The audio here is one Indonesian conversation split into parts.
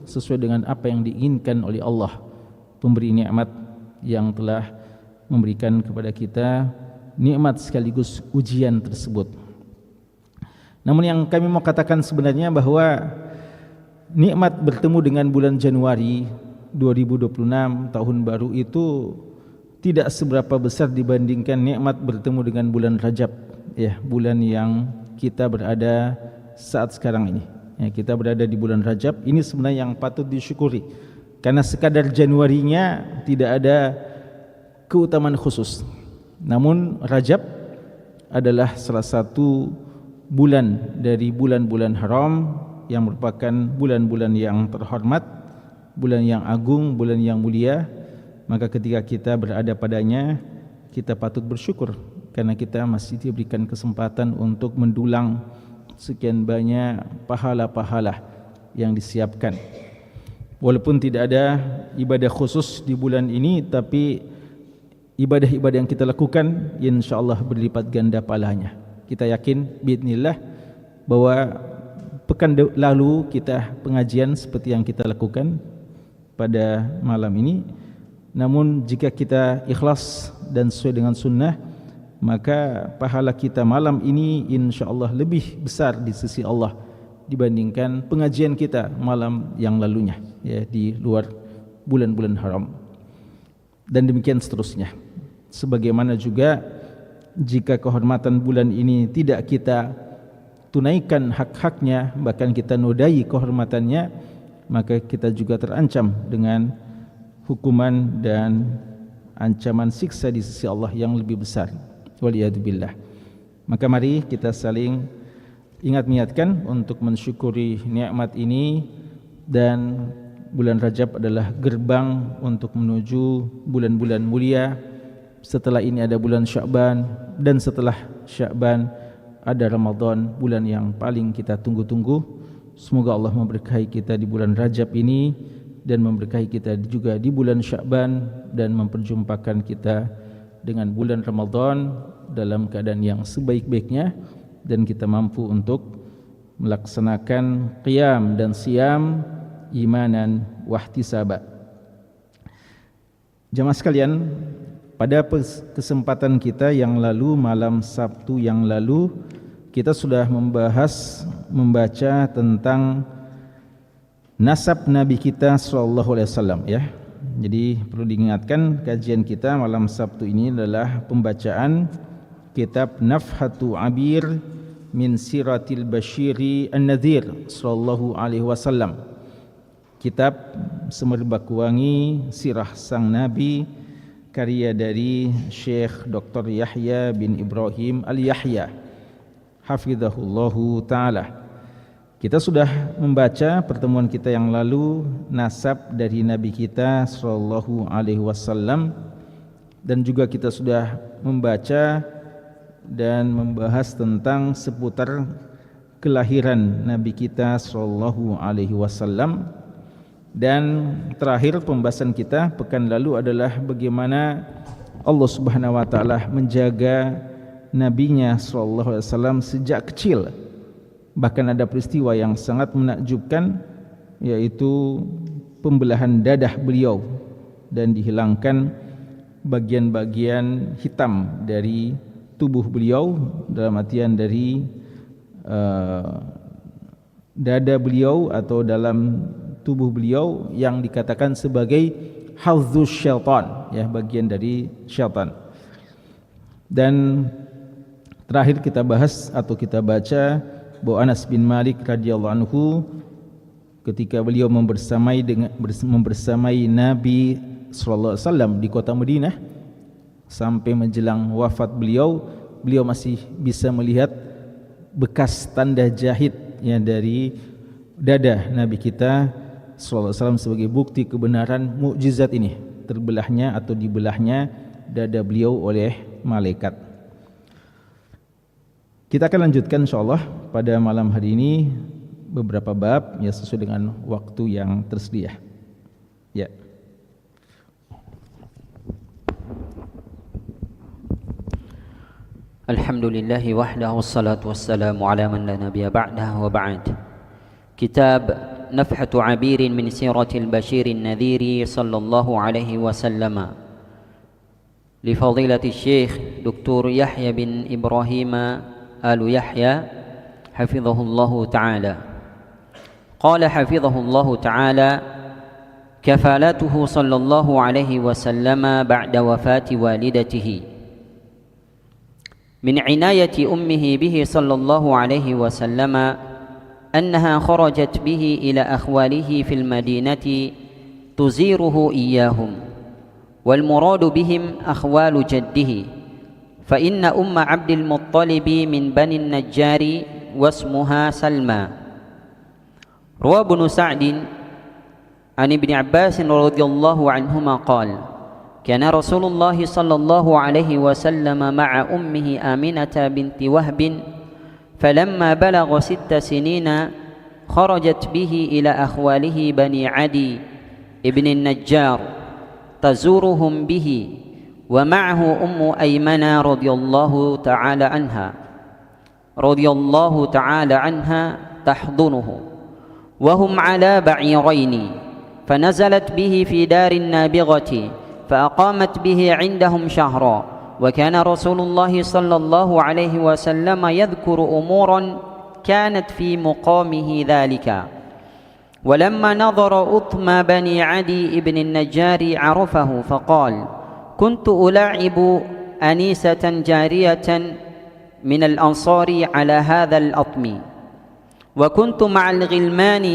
sesuai dengan apa yang diinginkan oleh Allah, pemberi nikmat yang telah memberikan kepada kita nikmat sekaligus ujian tersebut. Namun yang kami mau katakan sebenarnya bahwa nikmat bertemu dengan bulan Januari 2026 tahun baru itu tidak seberapa besar dibandingkan nikmat bertemu dengan bulan Rajab, ya, bulan yang kita berada saat sekarang ini. Ya, kita berada di bulan Rajab ini sebenarnya yang patut disyukuri, karena sekadar Januarinya tidak ada keutamaan khusus. Namun Rajab adalah salah satu bulan dari bulan-bulan haram yang merupakan bulan-bulan yang terhormat, bulan yang agung, bulan yang mulia. Maka ketika kita berada padanya, kita patut bersyukur karena kita masih diberikan kesempatan untuk mendulang sekian banyak pahala-pahala yang disiapkan. Walaupun tidak ada ibadah khusus di bulan ini, tapi ibadah-ibadah yang kita lakukan insyaallah berlipat ganda pahalanya. Kita yakin biidznillah bahwa pekan lalu kita pengajian seperti yang kita lakukan pada malam ini. Namun jika kita ikhlas dan sesuai dengan sunnah, maka pahala kita malam ini insyaallah lebih besar di sisi Allah dibandingkan pengajian kita malam yang lalunya, ya, di luar bulan-bulan haram. Dan demikian seterusnya. Sebagaimana juga jika kehormatan bulan ini tidak kita tunaikan hak-haknya, bahkan kita nodai kehormatannya, maka kita juga terancam dengan hukuman dan ancaman siksa di sisi Allah yang lebih besar. Waliyadzubillah. Maka mari kita saling ingat-ingatkan untuk mensyukuri nikmat ini, dan bulan Rajab adalah gerbang untuk menuju bulan-bulan mulia. Setelah ini ada bulan Sya'ban, dan setelah Sya'ban ada Ramadan, bulan yang paling kita tunggu-tunggu. Semoga Allah memberkahi kita di bulan Rajab ini dan memberkahi kita juga di bulan Sya'ban, dan memperjumpakan kita dengan bulan Ramadan dalam keadaan yang sebaik-baiknya, dan kita mampu untuk melaksanakan qiyam dan siyam imanan wahtisaba. Jamaah sekalian, pada kesempatan kita yang lalu, malam Sabtu yang lalu, kita sudah membaca tentang nasab Nabi kita sallallahu alaihi wasallam, ya. Jadi perlu diingatkan, kajian kita malam Sabtu ini adalah pembacaan kitab Nafhatu Abir min Siratil Bashiri An-Nadhir sallallahu alaihi wasallam. Kitab semerbak wangi sirah sang Nabi, karya dari Syekh Dr. Yahya bin Ibrahim Al-Yahya hafizahullahu ta'ala. Kita sudah membaca pertemuan kita yang lalu nasab dari Nabi kita sallallahu alaihi wasallam, dan juga kita sudah membaca dan membahas tentang seputar kelahiran Nabi kita sallallahu alaihi wasallam. Dan terakhir pembahasan kita pekan lalu adalah bagaimana Allah Subhanahu wa taala menjaga nabinya sallallahu alaihi wasallam sejak kecil. Bahkan ada peristiwa yang sangat menakjubkan, yaitu pembelahan dadah beliau dan dihilangkan bagian-bagian hitam dari tubuh beliau, dalam artian dari dada beliau atau dalam tubuh beliau yang dikatakan sebagai hazus syaitan, ya, bagian dari syaitan. Dan terakhir kita bahas atau kita baca bahwa Anas bin Malik radhiyallahu anhu ketika beliau membersamai Nabi sallallahu alaihi wasallam di kota Madinah sampai menjelang wafat beliau masih bisa melihat bekas tanda jahit, ya, dari dada Nabi kita sallallahu alaihi wasallam sebagai bukti kebenaran mukjizat ini, terbelahnya atau dibelahnya dada beliau oleh malaikat. Kita akan lanjutkan insyaallah pada malam hari ini beberapa bab, ya, sesuai dengan waktu yang tersedia. Ya. Alhamdulillahi wahdahu wassalatu wassalamu ala man la nabiyya ba'dahu wa ba'd. Kitab نفحة عبير من سيرة البشير النذير صلى الله عليه وسلم لفضيلة الشيخ دكتور يحيى بن إبراهيم آل يحيى حفظه الله تعالى. قال حفظه الله تعالى: كفالته صلى الله عليه وسلم بعد وفاة والدته. من عناية أمه به صلى الله عليه وسلم أنها خرجت به إلى أخواله في المدينة تزيره إياهم، والمراد بهم أخوال جده، فإن أم عبد المطلب من بني النجار واسمها سلمى. روى ابن سعد عن ابن عباس رضي الله عنهما قال: كان رسول الله صلى الله عليه وسلم مع أمه آمنة بنت وهب، فلما بلغ 6 سنين خرجت به إلى أخواله بني عدي ابن النجار تزورهم به، ومعه أم أيمن رضي الله تعالى عنها تحضنه، وهم على بعيرين، فنزلت به في دار النابغة فأقامت به عندهم شهرا. وكان رسول الله صلى الله عليه وسلم يذكر أمورا كانت في مقامه ذلك. ولما نظر أطم بني عدي ابن النجار عرفه فقال: كنت ألاعب أنيسة جارية من الأنصار على هذا الأطم، وكنت مع الغلمان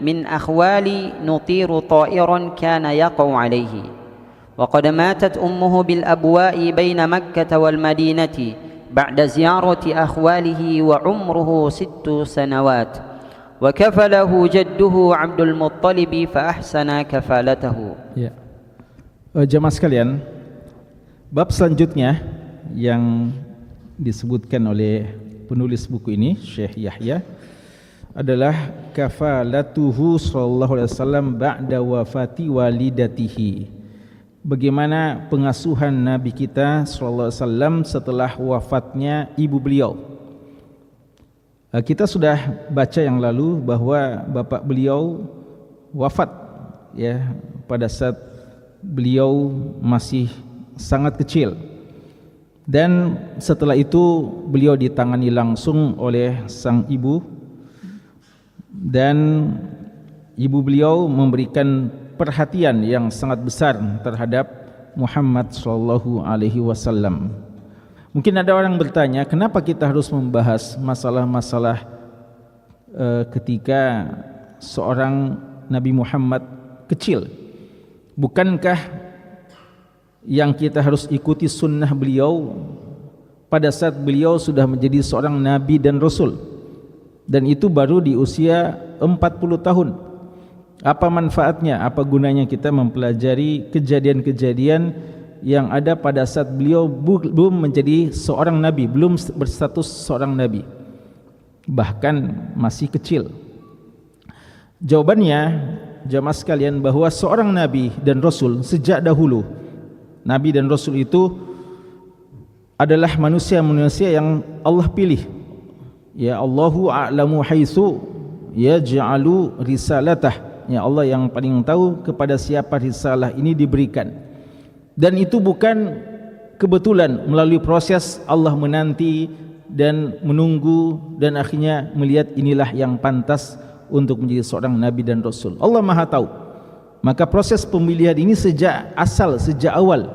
من أخوالي نطير طائرا كان يقع عليه. وقد ماتت أمه بالأبواء بين مكة والمدينة بعد زيارة أخواله وعمره 6 سنوات، وكفله جده عبد المطلب فأحسن كفالته. Ya. Jemaah sekalian, bab selanjutnya yang disebutkan oleh penulis buku ini, Syekh Yahya, adalah kafalatuhu sallallahu alaihi wasallam ba'da wafati walidatihi. Bagaimana pengasuhan Nabi kita sallallahu alaihi wasallam setelah wafatnya ibu beliau. Kita sudah baca yang lalu bahwa bapak beliau wafat ya pada saat beliau masih sangat kecil. Dan setelah itu beliau ditangani langsung oleh sang ibu, dan ibu beliau memberikan perhatian yang sangat besar terhadap Muhammad sallallahu alaihi wasallam. Mungkin ada orang bertanya, kenapa kita harus membahas masalah-masalah ketika seorang Nabi Muhammad kecil? Bukankah yang kita harus ikuti sunnah beliau pada saat beliau sudah menjadi seorang nabi dan rasul, dan itu baru di usia 40 tahun? Apa manfaatnya, apa gunanya kita mempelajari kejadian-kejadian yang ada pada saat beliau belum menjadi seorang nabi, belum berstatus seorang nabi, bahkan masih kecil? Jawabannya, jamaah sekalian, bahwa seorang nabi dan rasul sejak dahulu, nabi dan rasul itu adalah manusia-manusia yang Allah pilih. Ya Allahu a'lamu haitsu yaj'alu risalatah. Ya Allah yang paling tahu kepada siapa risalah ini diberikan. Dan itu bukan kebetulan, melalui proses Allah menanti dan menunggu dan akhirnya melihat inilah yang pantas untuk menjadi seorang nabi dan rasul. Allah Maha tahu. Maka proses pemilihan ini sejak asal, sejak awal,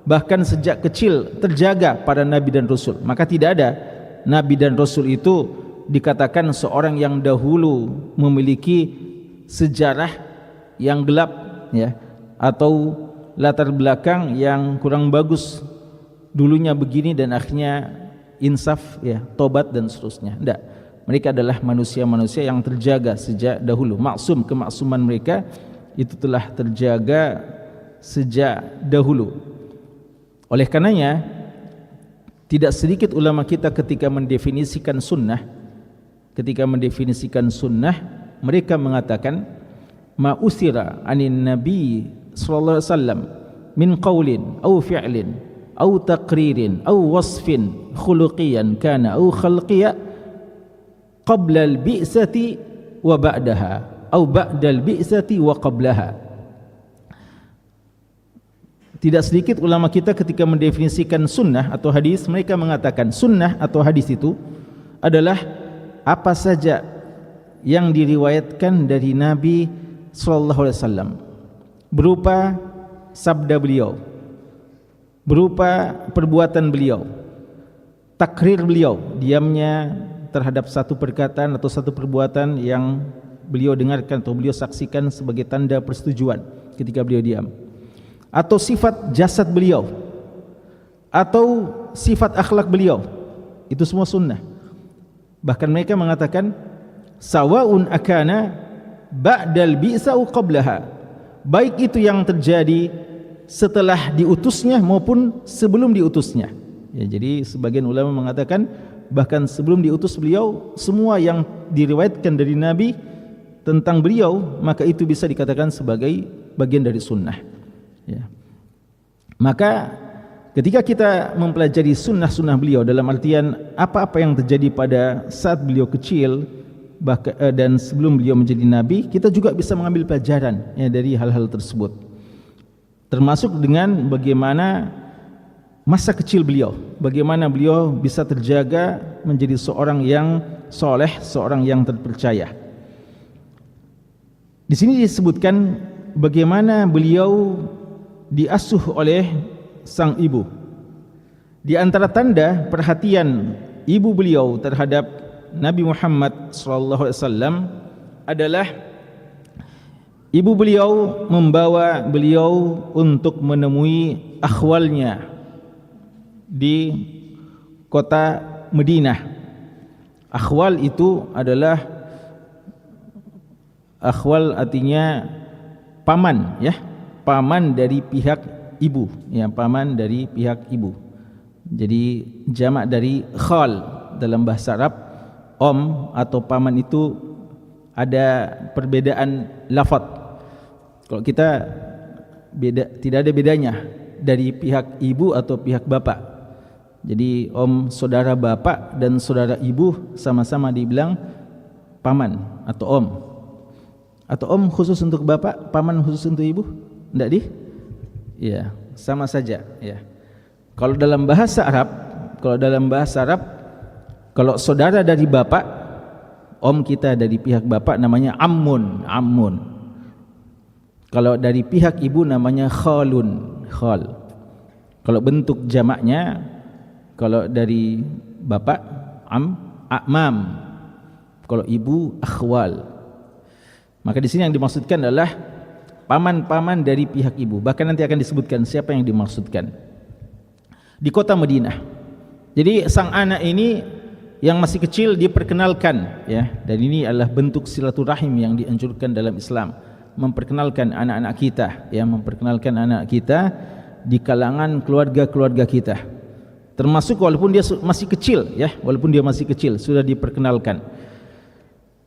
bahkan sejak kecil terjaga pada nabi dan rasul. Maka tidak ada nabi dan rasul itu dikatakan seorang yang dahulu memiliki sejarah yang gelap ya, atau latar belakang yang kurang bagus, dulunya begini dan akhirnya insaf ya, tobat dan seterusnya. Tidak, mereka adalah manusia-manusia yang terjaga sejak dahulu. Maksum, kemaksuman mereka itu telah terjaga sejak dahulu. Oleh karenanya tidak sedikit ulama kita ketika mendefinisikan sunnah, mereka mengatakan ma usira anin nabi sallallahu alaihi wasallam min qaulin aw fi'lin aw taqririn aw wasfin khuluqiyan kana aw khalqiya qabla al-bi'sati wa ba'daha au ba'dal bi'sati wa qablaha. Tidak sedikit ulama kita ketika mendefinisikan sunnah atau hadis, mereka mengatakan sunnah atau hadis itu adalah apa saja yang diriwayatkan dari Nabi sallallahu alaihi wasallam berupa sabda beliau, berupa perbuatan beliau, takrir beliau, diamnya terhadap satu perkataan atau satu perbuatan yang beliau dengarkan atau beliau saksikan sebagai tanda persetujuan ketika beliau diam, atau sifat jasad beliau, atau sifat akhlak beliau, itu semua sunnah. Bahkan mereka mengatakan sawaun akana ba'dal bi'sa au qablaha, baik itu yang terjadi setelah diutusnya maupun sebelum diutusnya. Ya, jadi sebagian ulama mengatakan bahkan sebelum diutus beliau, semua yang diriwayatkan dari Nabi tentang beliau, maka itu bisa dikatakan sebagai bagian dari sunnah. Ya. Maka ketika kita mempelajari sunnah-sunnah beliau dalam artian apa-apa yang terjadi pada saat beliau kecil dan sebelum beliau menjadi nabi, kita juga bisa mengambil pelajaran ya, dari hal-hal tersebut, termasuk dengan bagaimana masa kecil beliau, bagaimana beliau bisa terjaga menjadi seorang yang soleh, seorang yang terpercaya. Di sini disebutkan bagaimana beliau diasuh oleh sang ibu. Di antara tanda perhatian ibu beliau terhadap Nabi Muhammad SAW adalah ibu beliau membawa beliau untuk menemui akhwalnya di kota Madinah. Akhwal itu adalah akhwal artinya paman, ya, paman dari pihak ibu, ya, paman dari pihak ibu. Jadi jamak dari khal dalam bahasa Arab, om atau paman itu ada perbedaan lafaz. Kalau kita tidak ada bedanya dari pihak ibu atau pihak bapak. Jadi om saudara bapak dan saudara ibu sama-sama dibilang paman atau om. Atau om khusus untuk bapak, paman khusus untuk ibu? Enggak di? Ya, sama saja, ya. Kalau dalam bahasa Arab, kalau saudara dari bapak, om kita dari pihak bapak namanya ammun. Kalau dari pihak ibu namanya khalun, khal. Kalau bentuk jamaknya, kalau dari bapak amam, kalau ibu akhwal. Maka di sini yang dimaksudkan adalah paman-paman dari pihak ibu. Bahkan nanti akan disebutkan siapa yang dimaksudkan. Di kota Madinah. Jadi sang anak ini yang masih kecil diperkenalkan, ya. Dan ini adalah bentuk silaturahim yang dianjurkan dalam Islam. Memperkenalkan anak-anak kita, ya, memperkenalkan anak kita di kalangan keluarga-keluarga kita. Termasuk walaupun dia masih kecil, ya, walaupun dia masih kecil sudah diperkenalkan.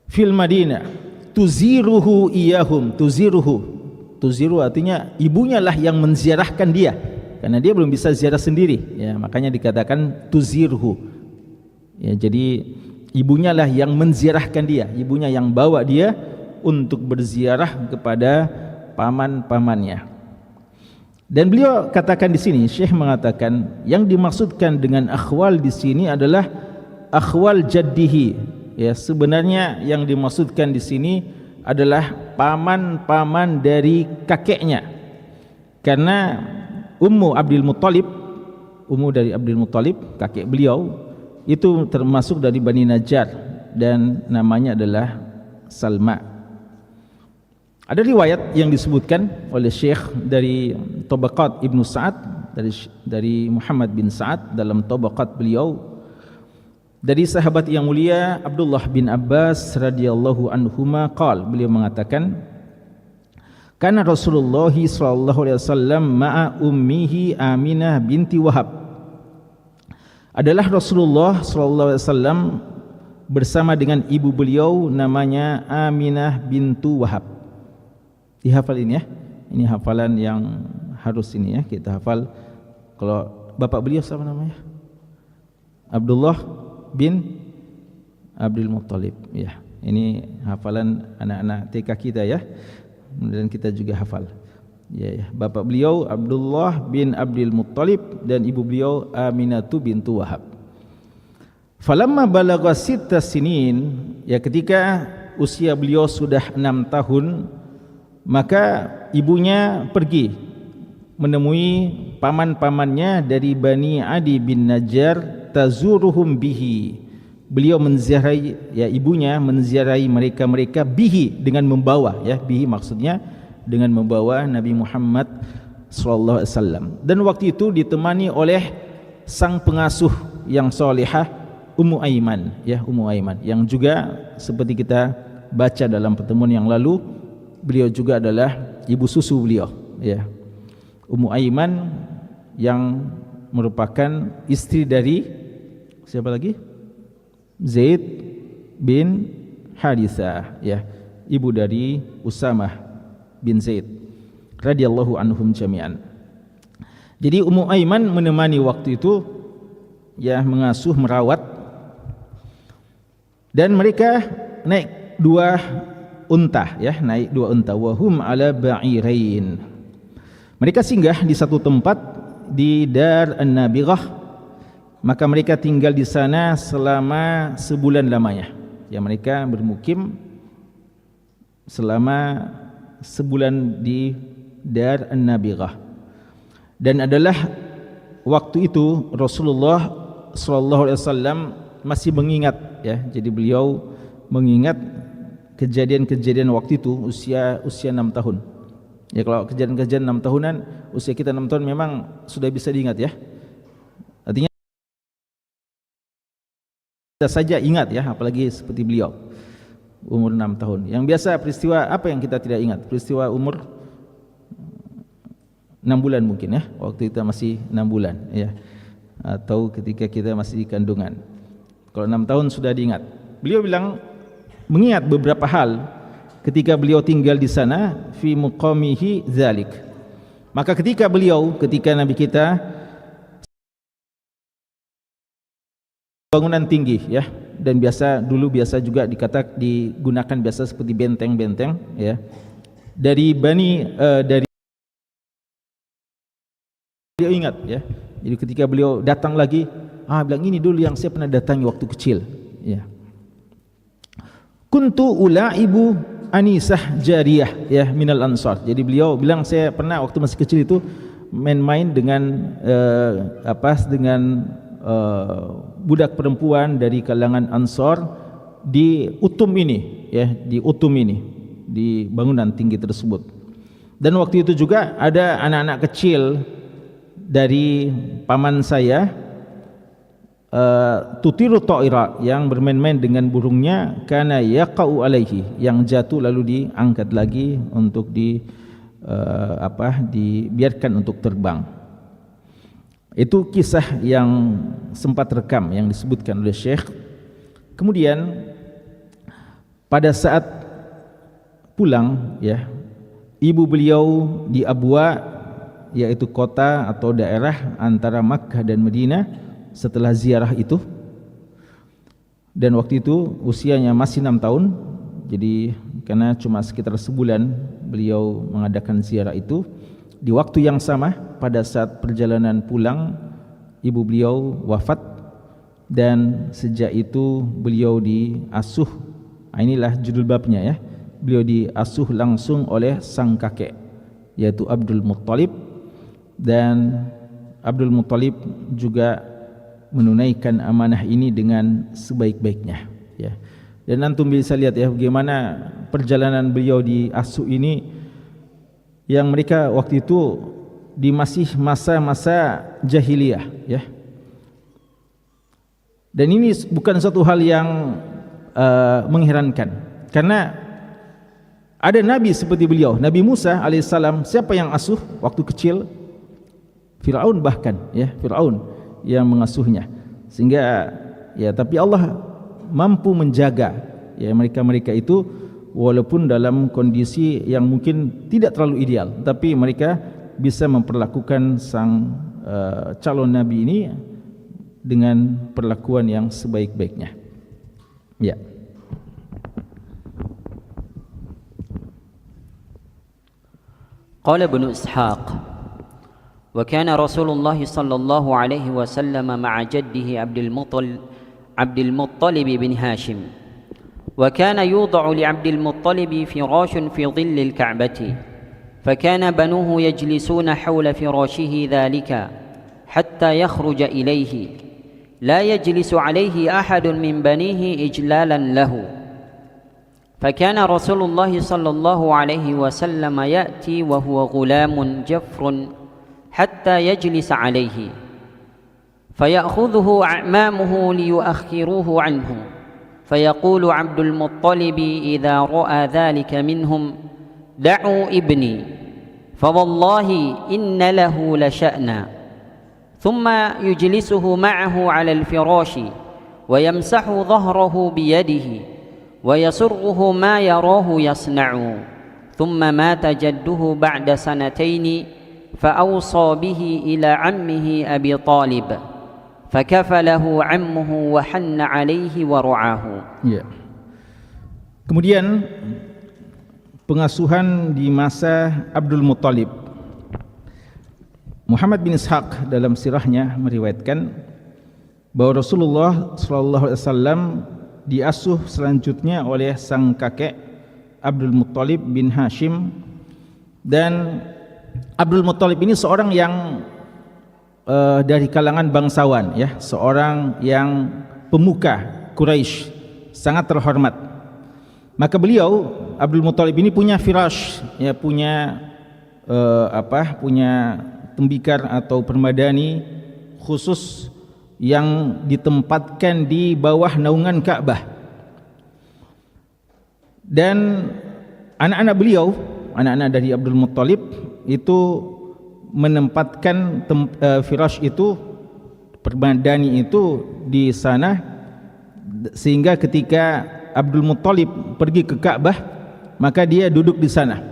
Fil Madinah tuziruhu iyahum, tuziru artinya ibunya lah yang menziarahkan dia, karena dia belum bisa ziarah sendiri, ya, makanya dikatakan tuziruhu, ya. Jadi ibunya lah yang menziarahkan dia, ibunya yang bawa dia untuk berziarah kepada paman-pamannya. Dan beliau katakan di sini, Syekh mengatakan yang dimaksudkan dengan akhwal di sini adalah akhwal jaddihi. Ya, sebenarnya yang dimaksudkan di sini adalah paman-paman dari kakeknya. Karena Ummu dari Abdul Muttalib, kakek beliau, itu termasuk dari Bani Najjar dan namanya adalah Salma. Ada riwayat yang disebutkan oleh Syekh dari Tabaqat Ibnu Sa'ad, dari Muhammad bin Sa'ad dalam Tabaqat beliau, dari sahabat yang mulia Abdullah bin Abbas radhiyallahu anhuma qala, beliau mengatakan, kana Rasulullah sallallahu alaihi wasallam ma'a ummihi Aminah binti Wahab. Adalah Rasulullah sallallahu alaihi wasallam bersama dengan ibu beliau namanya Aminah bintu Wahab. Dihafal ini, ya. Ini hafalan yang harus ini, ya, kita hafal. Kalau bapak beliau siapa namanya? Abdullah bin Abdul Muttalib, ya. Ini hafalan anak-anak TK kita ya. Dan kita juga hafal. Ya, bapak beliau Abdullah bin Abdul Muttalib dan ibu beliau Aminatu bintu Wahab. Falamma balagha sitta sinin, ya ketika usia beliau sudah 6 tahun, maka ibunya pergi menemui paman-pamannya dari Bani Adi bin Najjar tazuruhum bihi. Beliau menziarahi, ya ibunya menziarahi mereka bihi, dengan membawa, ya bihi maksudnya dengan membawa Nabi Muhammad sallallahu alaihi wasallam. Dan waktu itu ditemani oleh sang pengasuh yang salihah Ummu Aiman, ya Ummu Aiman, yang juga seperti kita baca dalam pertemuan yang lalu, beliau juga adalah ibu susu beliau, ya. Ummu Aiman yang merupakan istri dari siapa lagi? Zaid bin Harithah, ya, ibu dari Usamah bin Zaid radhiyallahu anhum jami'an. Jadi Ummu Aiman menemani waktu itu, ya, mengasuh, merawat, dan mereka naik 2 unta, ya, naik 2 unta. Wahum ala ba'irain. Mereka singgah di satu tempat di Dar An-Nabirah. Maka mereka tinggal di sana selama sebulan lamanya. Ya, mereka bermukim selama sebulan di Dar An-Nabirah. Dan adalah waktu itu Rasulullah sallallahu alaihi wasallam masih mengingat, ya. Jadi beliau mengingat kejadian-kejadian waktu itu usia 6 tahun. Ya, kalau kejadian-kejadian 6 tahunan, usia kita 6 tahun memang sudah bisa diingat, ya. Artinya kita saja ingat, ya, apalagi seperti beliau umur 6 tahun. Yang biasa peristiwa apa yang kita tidak ingat? Peristiwa umur 6 bulan mungkin, ya. Waktu kita masih 6 bulan, ya. Atau ketika kita masih di kandungan. Kalau 6 tahun sudah diingat. Beliau bilang mengingat beberapa hal ketika beliau tinggal di sana, fi muqamihi dzalik. Maka ketika Nabi kita bangunan tinggi, ya, dan dulu biasa juga digunakan biasa seperti benteng-benteng, ya, dari beliau ingat, ya. Jadi ketika beliau datang lagi, bilang ini dulu yang saya pernah datangi waktu kecil, ya. Kuntu ulaibu Anisah jariyah, ya, minal ansar. Jadi beliau bilang saya pernah waktu masih kecil itu main-main dengan budak perempuan dari kalangan Ansar di Utum ini, ya, di bangunan tinggi tersebut. Dan waktu itu juga ada anak-anak kecil dari paman saya, tutiru ta'ira, yang bermain-main dengan burungnya, kana yaqau alaihi, yang jatuh lalu diangkat lagi untuk dibiarkan untuk terbang. Itu kisah yang sempat rekam yang disebutkan oleh Syekh. Kemudian pada saat pulang, ya, ibu beliau di Abwa, yaitu kota atau daerah antara Makkah dan Madinah, setelah ziarah itu, dan waktu itu usianya masih 6 tahun. Jadi karena cuma sekitar sebulan beliau mengadakan ziarah itu, di waktu yang sama pada saat perjalanan pulang ibu beliau wafat, dan sejak itu beliau diasuh. Inilah judul babnya, ya. Beliau diasuh langsung oleh sang kakek, yaitu Abdul Muttalib, dan Abdul Muttalib juga menunaikan amanah ini dengan sebaik-baiknya, ya. Dan antum bisa lihat, ya, bagaimana perjalanan beliau di asuh ini, yang mereka waktu itu di masih masa-masa jahiliyah, ya. Dan ini bukan satu hal yang mengherankan, karena ada nabi seperti beliau, Nabi Musa alaihissalam. Siapa yang asuh waktu kecil? Fir'aun, bahkan, ya, Fir'aun yang mengasuhnya. Sehingga, ya, tapi Allah mampu menjaga, ya, mereka itu walaupun dalam kondisi yang mungkin tidak terlalu ideal, tapi mereka bisa memperlakukan sang calon nabi ini dengan perlakuan yang sebaik-baiknya, ya. قال ابن إسحاق: وكان رسول الله صلى الله عليه وسلم مع جده عبد المطلب بن هاشم، وكان يوضع لعبد المطلب فراش في ظل الكعبة، فكان بنوه يجلسون حول فراشه ذلك حتى يخرج إليه، لا يجلس عليه أحد من بنيه إجلالا له. فكان رسول الله صلى الله عليه وسلم يأتي وهو غلام جفر حتى يجلس عليه، فيأخذه أعمامه ليؤخروه عنه، فيقول عبد المطلب إذا رأى ذلك منهم: دعوا ابني فوالله إن له لشأنا. ثم يجلسه معه على الفراش ويمسح ظهره بيده ويسره ما يراه يصنع. ثم مات جده بعد سنتين فأوصى به إلى عمه أبي طالب، فكفله عمه وحن عليه ورعاه. Ya. Kemudian pengasuhan di masa Abdul Muttalib. Muhammad bin Ishaq dalam sirahnya meriwayatkan bahwa Rasulullah SAW diasuh selanjutnya oleh sang kakek Abdul Muttalib bin Hashim, dan Abdul Muttalib ini seorang yang dari kalangan bangsawan, ya, seorang yang pemuka Quraisy, sangat terhormat. Maka beliau Abdul Muttalib ini punya firash, ya, punya punya tembikar atau permadani khusus yang ditempatkan di bawah naungan Ka'bah. Dan anak-anak beliau, anak-anak dari Abdul Muttalib itu menempatkan firash itu, permadani itu di sana, sehingga ketika Abdul Muttalib pergi ke Ka'bah maka dia duduk di sana.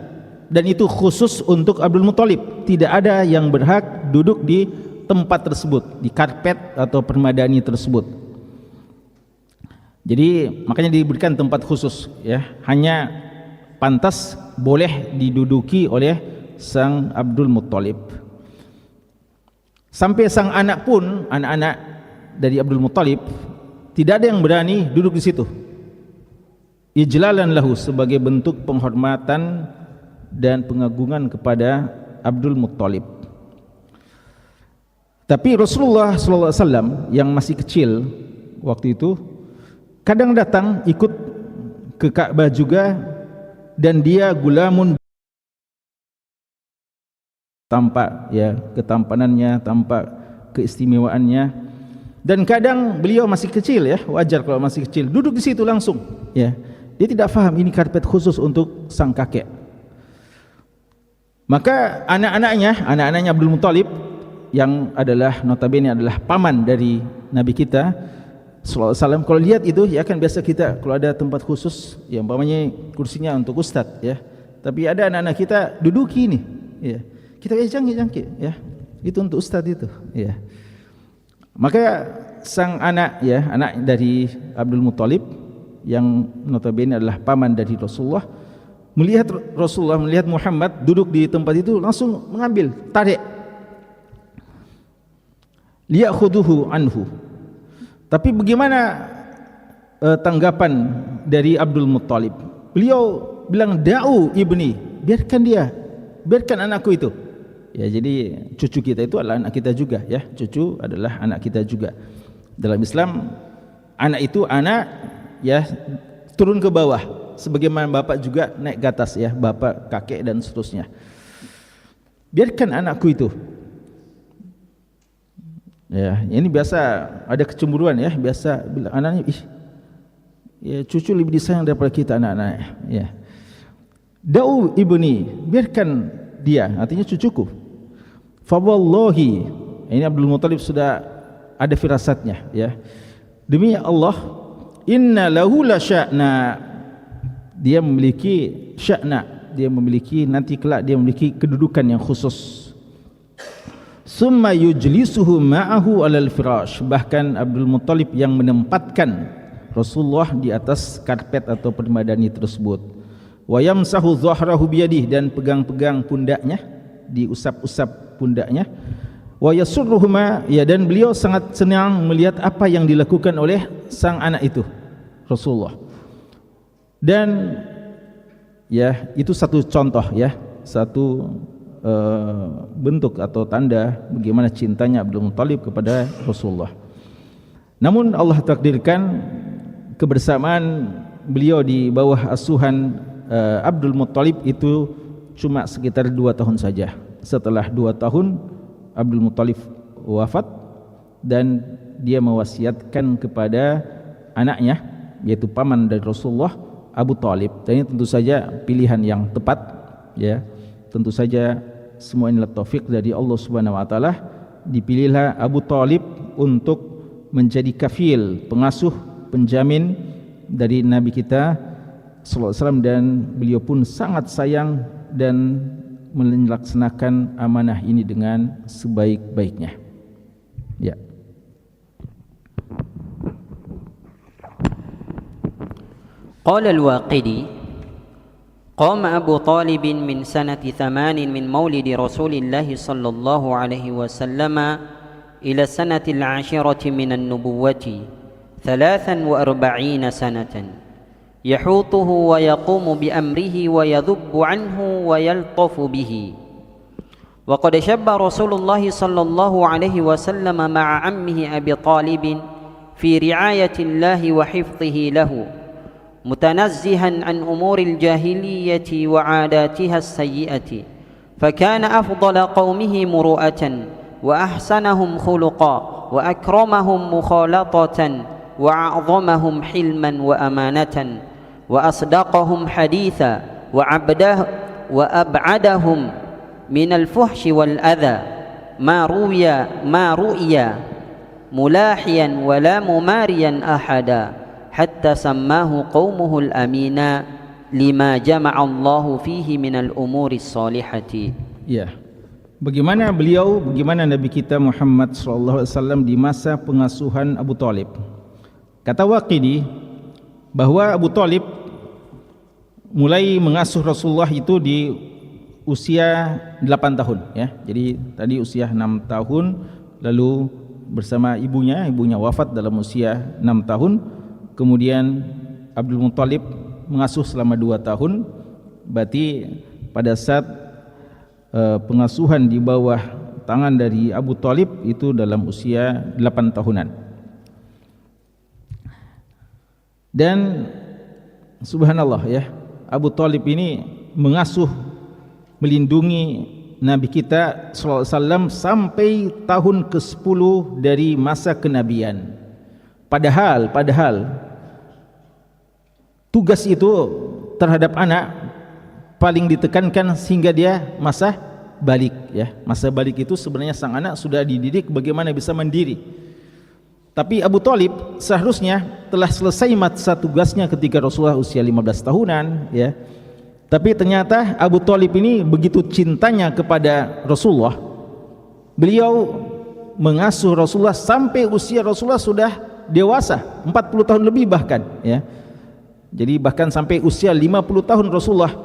Dan itu khusus untuk Abdul Muttalib, tidak ada yang berhak duduk di tempat tersebut, di karpet atau permadani tersebut. Jadi makanya diberikan tempat khusus, ya, hanya pantas boleh diduduki oleh sang Abdul Muttalib. Sampai sang anak pun, anak-anak dari Abdul Muttalib, tidak ada yang berani duduk di situ. Ijlalan lahu, sebagai bentuk penghormatan dan pengagungan kepada Abdul Muttalib. Tapi Rasulullah SAW yang masih kecil waktu itu kadang datang ikut ke Ka'bah juga, dan dia gulamun, tampak, ya, ketampanannya, tampak keistimewaannya. Dan kadang beliau masih kecil, ya, wajar kalau masih kecil, duduk di situ langsung, ya. Dia tidak faham ini karpet khusus untuk sang kakek. Maka anak-anaknya Abdul Muttalib, yang adalah notabene adalah paman dari Nabi kita sallallahu alaihi wasallam, kalau lihat itu, ya, kan biasa kita kalau ada tempat khusus, ya, umpamanya kursinya untuk ustaz, ya, tapi ada anak-anak kita duduki ini, ya, kita jangkit, ya, itu untuk ustaz itu, ya. Maka sang anak, ya, anak dari Abdul Muttalib yang notabene adalah paman dari Rasulullah, melihat Muhammad duduk di tempat itu, langsung mengambil, tarik, liyakhuduhu anhu. Tapi bagaimana tanggapan dari Abdul Muttalib? Beliau bilang, da'u ibni, biarkan anakku itu. Ya, jadi cucu kita itu adalah anak kita juga, ya, cucu adalah anak kita juga. Dalam Islam, anak itu anak, ya, turun ke bawah, sebagaimana bapak juga naik ke atas, ya, bapak, kakek dan seterusnya. Biarkan anakku itu. Ya, ini biasa ada kecemburuan, ya, biasa bilang anaknya, ya, cucu lebih disayang daripada kita anak-anak, ya. Da'u ibni, biarkan dia, artinya cucuku. Fa wallahi, ini Abdul Muttalib sudah ada firasatnya, ya. Demi Allah, inna lahu la sya'na, dia memiliki sya'na, dia memiliki nanti kelak dia memiliki kedudukan yang khusus. Summa yujlisuhu ma'ahu alal firash, bahkan Abdul Muttalib yang menempatkan Rasulullah di atas karpet atau permadani tersebut. wa yamsahu dhahrahu biyadihi, dan pegang-pegang pundaknya, diusap-usap pundaknya, wa yasurruhuma, ya, dan beliau sangat senang melihat apa yang dilakukan oleh sang anak itu, Rasulullah. Dan ya, itu satu contoh, ya, satu bentuk atau tanda bagaimana cintanya Abdul Muttalib kepada Rasulullah. Namun Allah takdirkan kebersamaan beliau di bawah asuhan Abdul Muttalib itu cuma sekitar 2 tahun saja. Setelah 2 tahun Abdul Muttalib wafat, dan dia mewasiatkan kepada anaknya, yaitu paman dari Rasulullah, Abu Talib. Dan ini tentu saja pilihan yang tepat, ya. Tentu saja semua inilah taufik dari Allah Subhanahu wa taala. Dipilihlah Abu Talib untuk menjadi kafil, pengasuh, penjamin dari Nabi kita sallallahu alaihi wasallam, dan beliau pun sangat sayang dan melaksanakan amanah ini dengan sebaik-baiknya. Ya. Qala al-Waqidi قام أبو طالب من سنة 8 من مولد رسول الله صلى الله عليه وسلم إلى السنة 10 من النبوة 43 سنة يحوطه ويقوم بأمره ويذب عنه ويلطف به. وقد شب رسول الله صلى الله عليه وسلم مع عمه أبي طالب في رعاية الله وحفظه له، متنزها عن أمور الجاهلية وعاداتها السيئة، فكان أفضل قومه مروءة وأحسنهم خلقا وأكرمهم مخالطة وأعظمهم حلما وأمانة وأصدقهم حديثا وأبعدهم من الفحش والأذى، ما رؤي ملاحيا ولا مماريا أحدا، حتى سماه قومه الأمين لما جمع الله فيه من الأمور الصالحة. Ya. Bagaimana Nabi kita Muhammad sallallahu alaihi wasallam di masa pengasuhan Abu Talib. Kata Waqidi bahwa Abu Talib mulai mengasuh Rasulullah itu di usia 8 tahun, ya. Jadi tadi usia 6 tahun, lalu bersama ibunya wafat dalam usia 6 tahun. Kemudian Abdul Muttalib mengasuh selama 2 tahun. Berarti pada saat pengasuhan di bawah tangan dari Abu Talib itu dalam usia 8 tahunan. Dan subhanallah, ya, Abu Talib ini mengasuh, melindungi Nabi kita sallallahu alaihi wasallam sampai tahun ke-10 dari masa kenabian. Padahal tugas itu terhadap anak paling ditekankan sehingga dia masa balik, ya. Masa balik itu sebenarnya sang anak sudah dididik bagaimana bisa mandiri. Tapi Abu Talib seharusnya telah selesai masa tugasnya ketika Rasulullah usia 15 tahunan, ya. Tapi ternyata Abu Talib ini begitu cintanya kepada Rasulullah, beliau mengasuh Rasulullah sampai usia Rasulullah sudah dewasa, 40 tahun lebih bahkan, ya. Jadi bahkan sampai usia 50 tahun Rasulullah,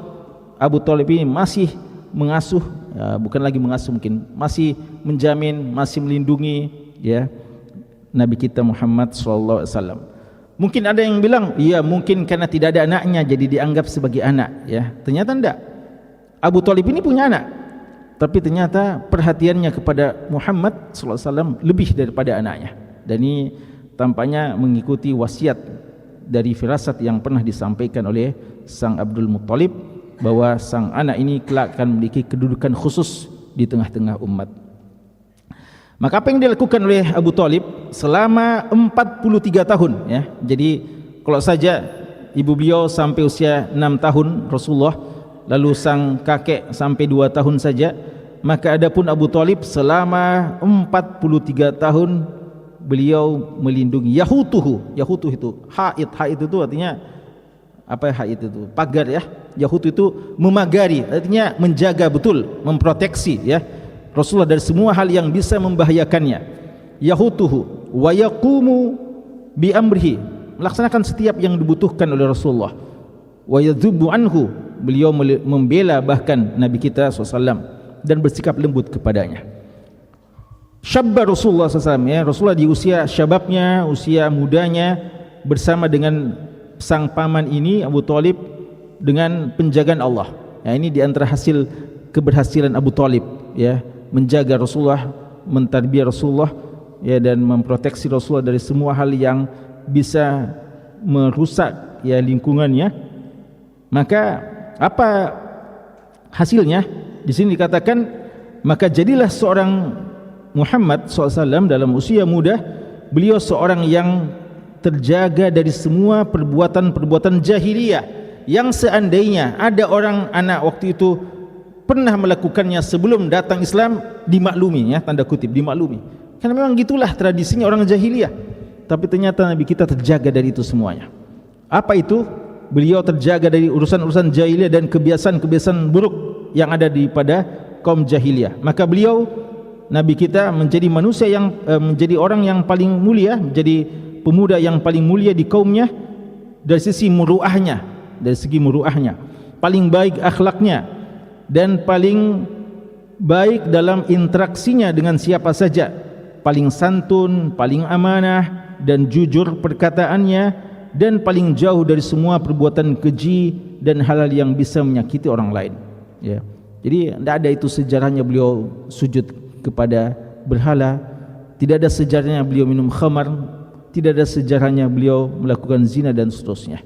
Abu Talib ini masih mengasuh, ya, bukan lagi mengasuh, mungkin masih menjamin, masih melindungi, ya, Nabi kita Muhammad SAW. Mungkin ada yang bilang, iya mungkin karena tidak ada anaknya jadi dianggap sebagai anak, ya. Ternyata tidak. Abu Talib ini punya anak, tapi ternyata perhatiannya kepada Muhammad SAW lebih daripada anaknya. Dan ini tampaknya mengikuti wasiat dari firasat yang pernah disampaikan oleh sang Abdul Muttalib, bahwa sang anak ini kelak akan memiliki kedudukan khusus di tengah-tengah umat. Maka apa yang dilakukan oleh Abu Talib selama 43 tahun, ya. Jadi kalau saja ibu beliau sampai usia 6 tahun Rasulullah, lalu sang kakek sampai 2 tahun saja, maka adapun Abu Talib selama 43 tahun beliau melindungi yahutuhu. Yahutuh itu haid itu artinya apa? Haid itu pagar, ya. Yahut itu memagari, artinya menjaga betul, memproteksi, ya, Rasulullah dari semua hal yang bisa membahayakannya. Yahutuhu wa yaqumu bi amrihi, melaksanakan setiap yang dibutuhkan oleh Rasulullah. Wa yadzubu anhu, beliau membela bahkan Nabi kita SAW dan bersikap lembut kepadanya. Syabba Rasulullah SAW, ya, Rasulullah di usia syababnya, usia mudanya, bersama dengan sang paman ini Abu Thalib dengan penjagaan Allah. Ya, ini di antara hasil keberhasilan Abu Thalib, ya, menjaga Rasulullah, mentarbiyah Rasulullah, ya, dan memproteksi Rasulullah dari semua hal yang bisa merusak, ya, lingkungannya. Maka apa hasilnya? Di sini dikatakan, maka jadilah seorang Muhammad SAW dalam usia muda, beliau seorang yang terjaga dari semua perbuatan-perbuatan jahiliyah yang seandainya ada orang anak waktu itu pernah melakukannya sebelum datang Islam, dimaklumi, ya, tanda kutip dimaklumi, karena memang gitulah tradisinya orang jahiliyah. Tapi ternyata Nabi kita terjaga dari itu semuanya. Apa itu? Beliau terjaga dari urusan-urusan jahiliyah dan kebiasaan-kebiasaan buruk yang ada pada kaum jahiliyah. Maka beliau, Nabi kita, menjadi manusia yang menjadi orang yang paling mulia, menjadi pemuda yang paling mulia di kaumnya dari sisi muruahnya, paling baik akhlaknya dan paling baik dalam interaksinya dengan siapa saja, paling santun, paling amanah dan jujur perkataannya, dan paling jauh dari semua perbuatan keji dan hal-hal yang bisa menyakiti orang lain, ya. Jadi tidak ada itu sejarahnya beliau sujud kepada berhala, tidak ada sejarahnya beliau minum khamar, tidak ada sejarahnya beliau melakukan zina dan seterusnya.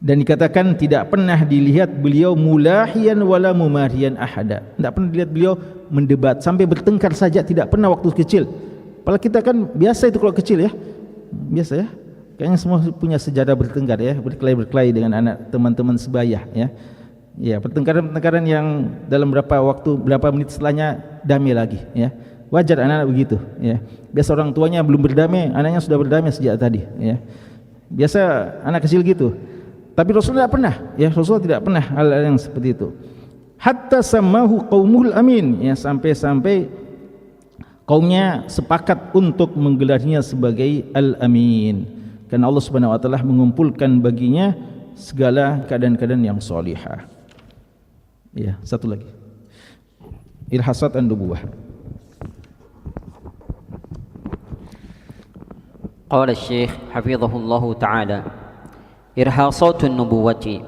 Dan dikatakan tidak pernah dilihat beliau mulahiyan wala mumariyan ahada, tidak pernah dilihat beliau mendebat sampai bertengkar saja, tidak pernah waktu kecil. Padahal kita kan biasa itu kalau kecil, ya, biasa, ya, kayaknya semua punya sejarah bertengkar, ya, berkelahi dengan anak teman-teman sebaya, ya. Ya, pertengkaran yang dalam berapa menit setelahnya damai lagi, ya. Wajar anak-anak begitu, ya. Biasa orang tuanya belum berdamai, anaknya sudah berdamai sejak tadi, ya. Biasa anak kecil gitu. Tapi Rasulullah tidak pernah, ya, Rasulullah tidak pernah hal yang seperti itu. Hatta samahu qaumul amin, ya, sampai kaumnya sepakat untuk menggelarnya sebagai al-amin, karena Allah Subhanahu wa taala mengumpulkan baginya segala keadaan-keadaan yang salihah. Ya, satu lagi. Irhasat an-nubuwah. Qala Syekh hafizahullah ta'ala, irhasat an-nubuwati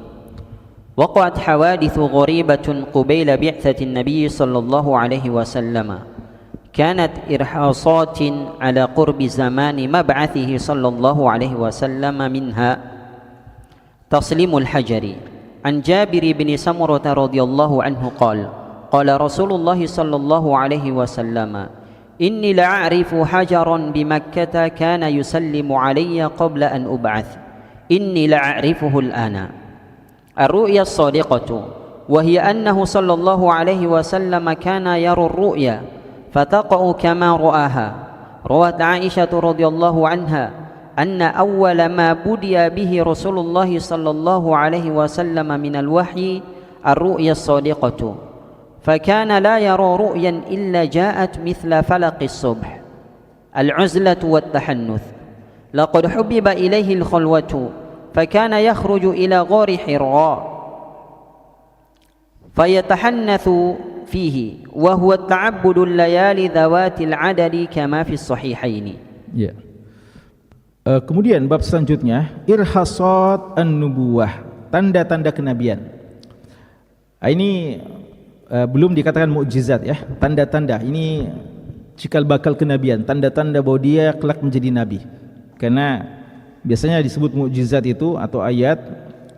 waqa'at hawadith gharibatun qabila bi'tsati an-nabiy sallallahu alaihi wasallam. كانت إرهاصات على قرب زمان مبعثه صلى الله عليه وسلم، منها تسليم الحجر. عن جابر بن سمرة رضي الله عنه قال قال رسول الله صلى الله عليه وسلم إني لأعرف حجرا بمكة كان يسلم علي قبل أن أبعث، إني لأعرفه الآن. الرؤيا الصادقة وهي أنه صلى الله عليه وسلم كان يرى الرؤيا فتقع كما رآها. روت عائشة رضي الله عنها أن أول ما بدي به رسول الله صلى الله عليه وسلم من الوحي الرؤيا الصادقة، فكان لا يرى رؤيا إلا جاءت مثل فلق الصبح، العزلة والتحنث. لقد حبب إليه الخلوة فكان يخرج إلى غار حراء فيتحنث فيه وهو التعبد الليالي ذوات العدد كما في الصحيحين. Ya. Kemudian bab selanjutnya, irhasat an-nubuwah, tanda-tanda kenabian. Ini belum dikatakan mukjizat, ya, tanda-tanda. Ini cikal bakal kenabian, tanda-tanda bahwa dia kelak menjadi nabi. Karena biasanya disebut mukjizat itu atau ayat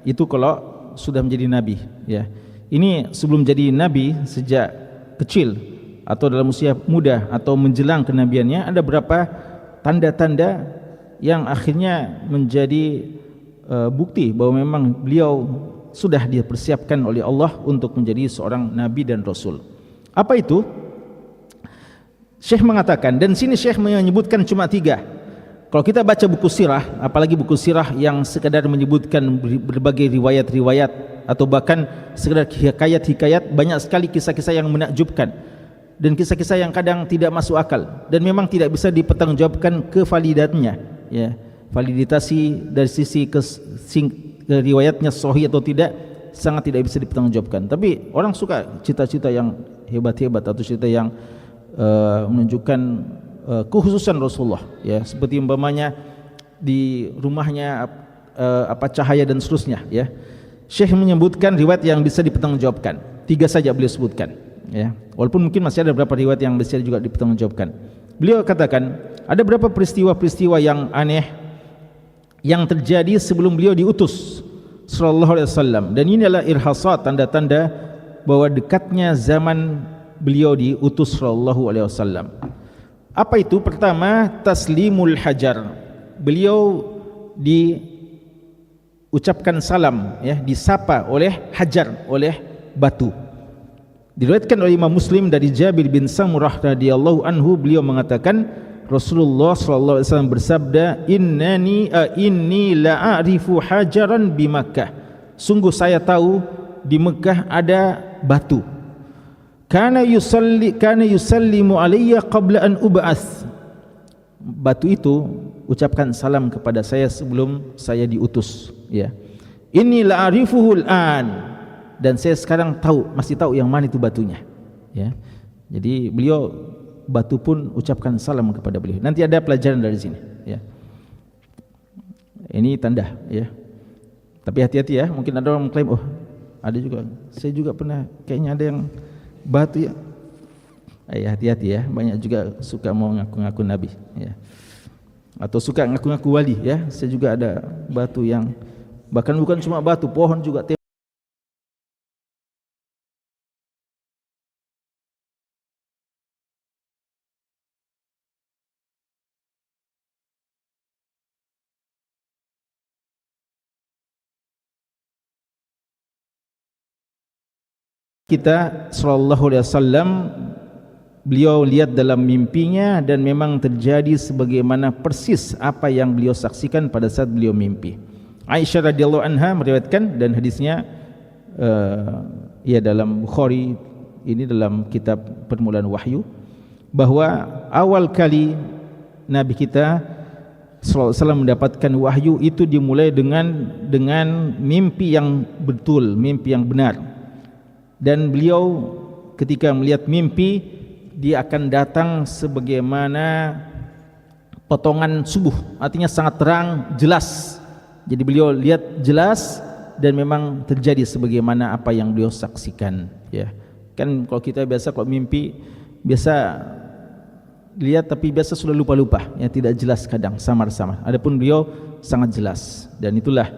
itu kalau sudah menjadi nabi, ya. Ini sebelum jadi nabi, sejak kecil atau dalam usia muda atau menjelang kenabiannya, ada berapa tanda-tanda yang akhirnya menjadi bukti bahwa memang beliau sudah dipersiapkan oleh Allah untuk menjadi seorang nabi dan rasul. Apa itu? Syekh mengatakan, dan sini Syekh menyebutkan cuma 3. Kalau kita baca buku sirah, apalagi buku sirah yang sekadar menyebutkan berbagai riwayat-riwayat atau bahkan sekadar hikayat-hikayat, banyak sekali kisah-kisah yang menakjubkan dan kisah-kisah yang kadang tidak masuk akal dan memang tidak bisa dipertanggungjawabkan kevalidannya, ya, validitasi dari sisi riwayatnya sahih atau tidak sangat tidak bisa dipertanggungjawabkan. Tapi orang suka cita-cita yang hebat-hebat atau cita yang menunjukkan kekhususan Rasulullah, ya, seperti umpamanya di rumahnya cahaya dan seterusnya, ya. Syekh menyebutkan riwayat yang bisa dipertanggungjawabkan. 3 saja beliau sebutkan, ya. Walaupun mungkin masih ada beberapa riwayat yang bisa juga dipertanggungjawabkan. Beliau katakan ada beberapa peristiwa-peristiwa yang aneh yang terjadi sebelum beliau diutus sallallahu alaihi wasallam, dan ini adalah irhasat, tanda-tanda bahwa dekatnya zaman beliau diutus sallallahu alaihi wasallam. Apa itu? Pertama, taslimul hajar. Beliau diucapkan salam, ya, disapa oleh hajar, oleh batu. Diriwayatkan oleh Imam Muslim dari Jabir bin Samurah radhiyallahu anhu, beliau mengatakan Rasulullah sallallahu alaihi wasallam bersabda, inni la'arifu hajaran bi Makkah. Sungguh saya tahu di Mekah ada batu. Kana yusallimu alayya qabla an ub'ats. Batu itu ucapkan salam kepada saya sebelum saya diutus, ya. Inni la'arifuhu al-an, dan saya sekarang masih tahu yang mana itu batunya, ya. Jadi beliau, batu pun ucapkan salam kepada beliau. Nanti ada pelajaran dari sini, ya. Ini tanda, ya. Tapi hati-hati, ya. Mungkin ada orang mengklaim, oh, ada juga, saya juga pernah, kayaknya ada yang batu, ya. Hati-hati, ya. Banyak juga suka mau ngaku-ngaku nabi, ya. Atau suka ngaku-ngaku wali, ya. Saya juga ada batu yang bahkan bukan cuma batu, pohon juga. Kita sallallahu alaihi wasallam, beliau lihat dalam mimpinya dan memang terjadi sebagaimana persis apa yang beliau saksikan pada saat beliau mimpi. Aisyah radhiyallahu anha meriwayatkan, dan hadisnya ya dalam Bukhari, ini dalam kitab Permulaan Wahyu, bahwa awal kali Nabi kita sallallahu alaihi wasallam mendapatkan wahyu itu dimulai dengan mimpi yang betul, mimpi yang benar. Dan beliau ketika melihat mimpi, dia akan datang sebagaimana potongan subuh, artinya sangat terang, jelas. Jadi beliau lihat jelas dan memang terjadi sebagaimana apa yang beliau saksikan, ya. Kan kalau kita biasa kalau mimpi biasa lihat tapi biasa sudah lupa-lupa, ya, tidak jelas, kadang samar-samar. Adapun beliau sangat jelas, dan itulah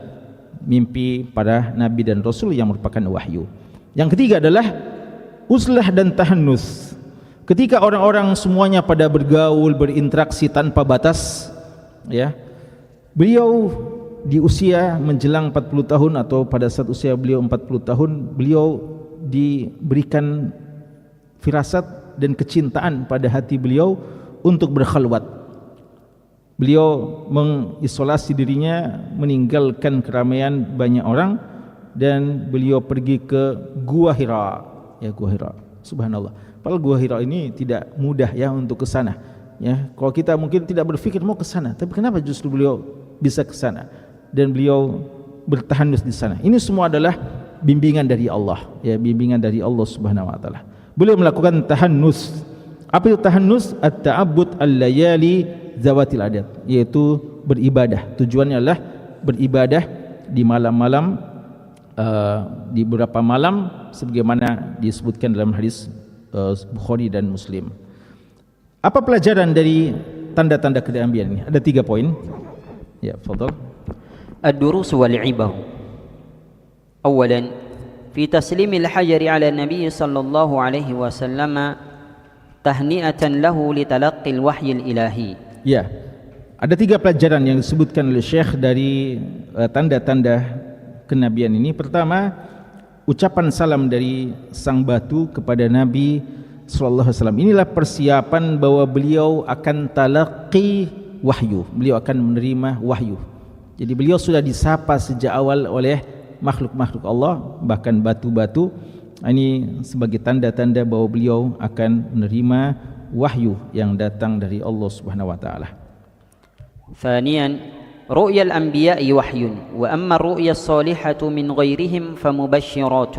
mimpi para nabi dan rasul yang merupakan wahyu. Yang ketiga adalah uzlah dan tahannus. Ketika orang-orang semuanya pada bergaul, berinteraksi tanpa batas, ya, beliau di usia menjelang 40 tahun atau pada saat usia beliau 40 tahun, beliau diberikan firasat dan kecintaan pada hati beliau untuk berkhalwat. Beliau mengisolasi dirinya, meninggalkan keramaian banyak orang, dan beliau pergi ke Gua Hira, ya, Gua Hira. Subhanallah. Padahal Gua Hira ini tidak mudah, ya, untuk ke sana, ya. Kalau kita mungkin tidak berpikir mau ke sana, tapi kenapa justru beliau bisa ke sana dan beliau bertahanus di sana? Ini semua adalah bimbingan dari Allah, ya, bimbingan dari Allah Subhanahu wa taala. Beliau melakukan tahannus. Apa itu tahannus? At-ta'abbud al-layali zawatil adat, yaitu beribadah. Tujuannya adalah beribadah di malam-malam, di beberapa malam sebagaimana disebutkan dalam hadis Bukhari dan Muslim. Apa pelajaran dari tanda-tanda kenabian ini? Ada 3 poin. Ya, fadhal. Ad-durus wal ibar. Awalan, fi taslim al-hajar ala Nabi sallallahu alaihi wasallam tahni'atan lahu li talaqqi al-wahyi al-ilahi. Ya. Ada 3 pelajaran yang disebutkan oleh Syekh dari tanda-tanda kenabian ini. Pertama, ucapan salam dari sang batu kepada Nabi sallallahu alaihi wasallam. Inilah persiapan bahwa beliau akan talaqi wahyu, beliau akan menerima wahyu. Jadi beliau sudah disapa sejak awal oleh makhluk-makhluk Allah, bahkan batu-batu. Ini sebagai tanda-tanda bahwa beliau akan menerima wahyu yang datang dari Allah Subhanahu wa taala. Thaniyan, رؤيا الأنبياء وحي وأما الرؤيا الصالحة من غيرهم فمبشرات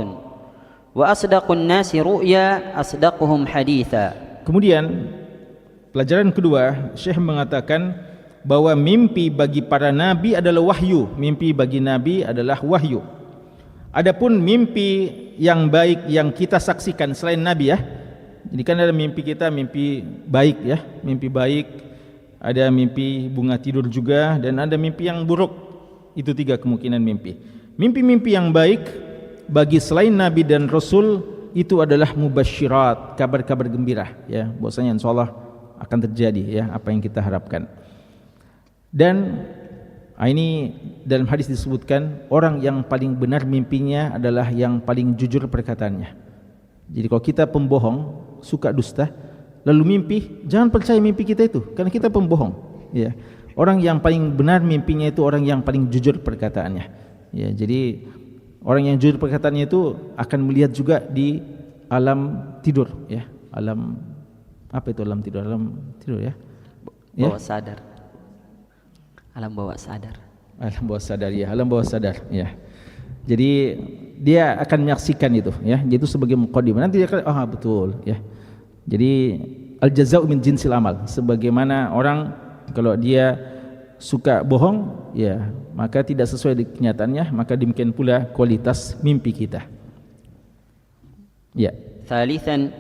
وأصدق الناس رؤيا أصدقهم حديثا. Kemudian pelajaran kedua, Syekh mengatakan bahwa mimpi bagi para nabi adalah wahyu. Mimpi bagi nabi adalah wahyu. Adapun mimpi yang baik yang kita saksikan selain nabi ya. Jadi kan ada mimpi kita mimpi baik ya, mimpi baik, ada mimpi bunga tidur juga, dan ada mimpi yang buruk. Itu 3 kemungkinan mimpi. Mimpi-mimpi yang baik bagi selain nabi dan rasul itu adalah mubasyirat, kabar-kabar gembira ya, bahwasanya insyaallah akan terjadi ya apa yang kita harapkan. Dan ini dalam hadis disebutkan orang yang paling benar mimpinya adalah yang paling jujur perkataannya. Jadi kalau kita pembohong, suka dusta, lalu mimpi, jangan percaya mimpi kita itu, karena kita pembohong ya. Orang yang paling benar mimpinya itu orang yang paling jujur perkataannya ya. Jadi orang yang jujur perkataannya itu akan melihat juga di alam tidur ya. Alam apa itu alam tidur? Alam tidur ya. Bawah sadar. Alam bawah sadar. Alam bawah sadar ya, alam bawah sadar ya. Jadi dia akan menyaksikan itu ya. Itu sebagai muqaddimah. Nanti dia akan betul ya. Jadi al-jaza'u min jinsil amal. Sebagaimana orang kalau dia suka bohong ya, maka tidak sesuai dengan kenyataannya, maka demikian pula kualitas mimpi kita. Ya. Thalithan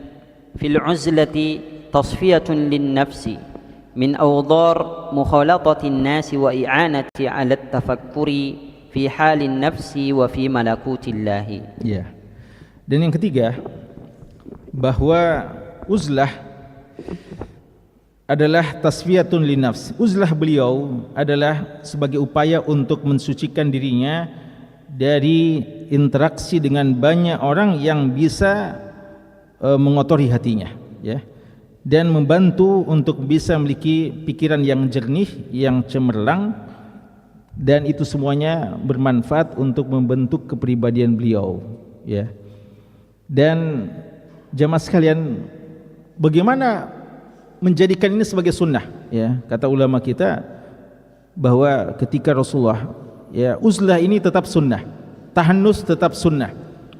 fil uzlati tasfiyatun lin nafsi min awdar mukhalatati an-nas wa i'anati 'ala at-tafakkuri fi halin nafsi wa fi malakutillah. Ya. Dan yang ketiga, bahwa uzlah adalah tasfiyatun linafs. Uzlah beliau adalah sebagai upaya untuk mensucikan dirinya dari interaksi dengan banyak orang yang bisa mengotori hatinya ya, dan membantu untuk bisa memiliki pikiran yang jernih, yang cemerlang, dan itu semuanya bermanfaat untuk membentuk kepribadian beliau ya. Dan jamaah sekalian, bagaimana menjadikan ini sebagai sunnah ya? Kata ulama kita bahwa ketika Rasulullah ya, uzlah ini tetap sunnah, tahannus tetap sunnah,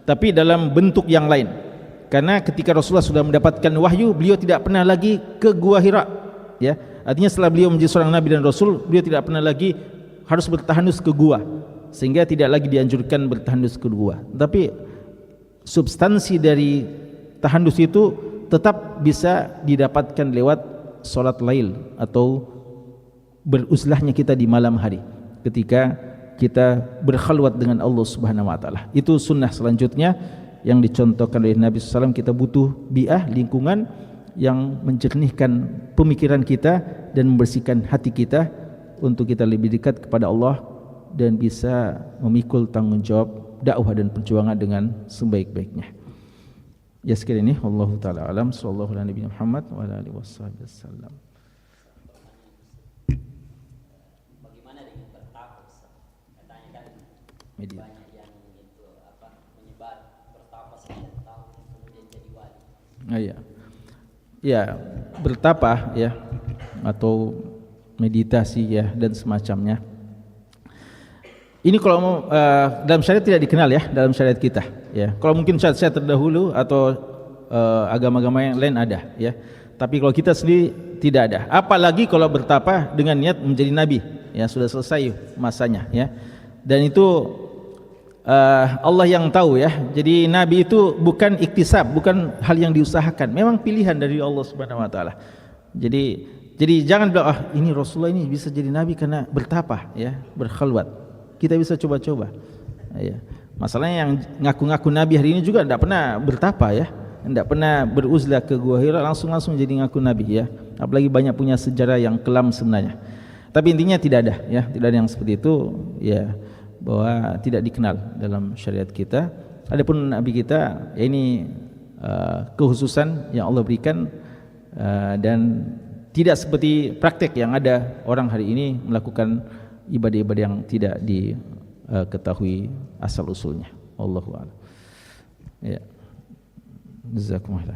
tapi dalam bentuk yang lain. Karena ketika Rasulullah sudah mendapatkan wahyu, beliau tidak pernah lagi ke Gua Hira ya. Artinya setelah beliau menjadi seorang nabi dan rasul, beliau tidak pernah lagi harus bertahanus ke gua, sehingga tidak lagi dianjurkan bertahanus ke gua. Tapi substansi dari tahandus itu tetap bisa didapatkan lewat sholat lail atau beruzlahnya kita di malam hari ketika kita berkhalwat dengan Allah Subhanahu wa taala. Itu sunnah selanjutnya yang dicontohkan oleh Nabi SAW. Kita butuh bi'ah, lingkungan yang menjernihkan pemikiran kita dan membersihkan hati kita untuk kita lebih dekat kepada Allah dan bisa memikul tanggung jawab dakwah dan perjuangan dengan sebaik-baiknya. Ya sekali ini, wallahu taala alam, sallallahu alaihi Nabi Muhammad wa ala alihi wasallam. Bagaimana dengan bertapa? Katanya kan banyak yang itu menyebar bertapa sekian tahun kemudian jadi wali. Iya. Ya, bertapa ya atau meditasi ya dan semacamnya. Ini kalau dalam syariat tidak dikenal ya, dalam syariat kita ya. Kalau mungkin syariat terdahulu atau agama-agama yang lain ada ya. Tapi kalau kita sendiri tidak ada. Apalagi kalau bertapa dengan niat menjadi nabi ya, sudah selesai masanya ya. Dan itu Allah yang tahu ya. Jadi nabi itu bukan iktisab, bukan hal yang diusahakan. Memang pilihan dari Allah Subhanahu wa taala. Jadi jangan bilang ini Rasulullah ini bisa jadi nabi karena bertapa ya, berkhalwat. Kita bisa coba-coba ya. Masalahnya yang ngaku-ngaku nabi hari ini juga tidak pernah bertapa ya, tidak pernah beruzlah ke Gua Hira, langsung jadi ngaku nabi ya. Apalagi banyak punya sejarah yang kelam sebenarnya. Tapi intinya tidak ada ya, tidak ada yang seperti itu ya, bahwa tidak dikenal dalam syariat kita. Adapun nabi kita ya, ini kekhususan yang Allah berikan dan tidak seperti praktek yang ada orang hari ini melakukan ibadah-ibadah yang tidak diketahui asal usulnya. Wallahu a'lam. Ya. Jazakumullah.